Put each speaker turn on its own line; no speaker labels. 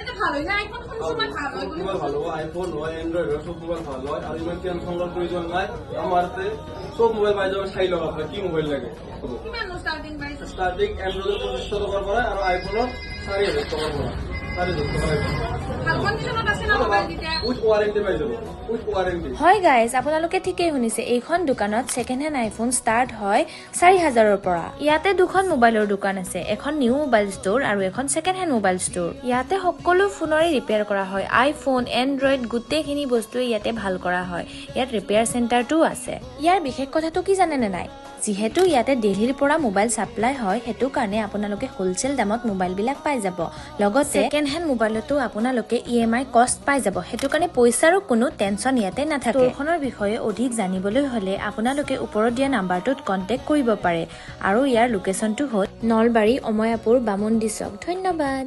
এটা ভালোই না আইফোন কোন সময় ভালো হয়
মোবাইল ভালো আইফোন হয় অ্যান্ড্রয়েড হয় সব মোবাইল ভালো হয় আর ইমান টেনশন করার প্রয়োজন নাই আমারতে সব মোবাইল পাই যাবে 6 লাখ আপনার কি মোবাইল লাগে
কিমান স্টার্টিং প্রাইস
স্টার্টিং অ্যান্ড্রয়েড 2500 টাকার পরে আর আইফোন 4000 টাকার পরে 4000 টাকার
ভাল কন্ডিশনত আছে না মোবাইল দিতে
উইথ ওয়ারেন্টি পাই যাব উইথ ওয়ারেন্টি
হয় গাইজ আপোনালোকে ঠিকেই শুনিছে এইখন দোকানত ছেকেণ্ড হেণ্ড আইফোন ষ্টাৰ্ট হয় 4000ৰ পৰা ইয়াতে দুখন মোবাইলৰ দোকান আছে এখন নিউ মোবাইল ষ্ট'ৰ আৰু এখন ছেকেণ্ড হেণ্ড মোবাইল ষ্ট'ৰ ইয়াতে সকলো ফোনৰে ৰিপেয়াৰ কৰা হয় আইফোন এণ্ড্ৰইড গোটেইখিনি বস্তুৱে ইয়াতে ভাল কৰা হয় ইয়াত ৰিপেয়াৰ চেণ্টাৰটো আছে ইয়াৰ বিশেষ কথাটো কি জানেনে নাই যিহেতু ইয়াতে দিল্লীৰ পৰা মোবাইল সাপ্লাই হয় হেতু কাৰণে আপোনালোকে হোলসেল দামত মোবাইল বিলাক পাই যাব লগতে সেকেন্ড হ্যান্ড মোবাইলটো আপোনালোকে ইএমআই কষ্ট পাই যাব হেতু কাৰণে পইচাৰো কোনো টেনচন ইয়াতে নাথাকে তোৰখনৰ বিষয়ে অধিক জানিবলৈ হলে আপোনালোকে ওপৰত দিয়া নাম্বাৰটোত কন্টাক্ট কৰিব পাৰে আৰু ইয়াৰ লোকেশনটো হ'ল নলবাৰী অময়াপুৰ বামুণ্ডি চক ধন্যবাদ।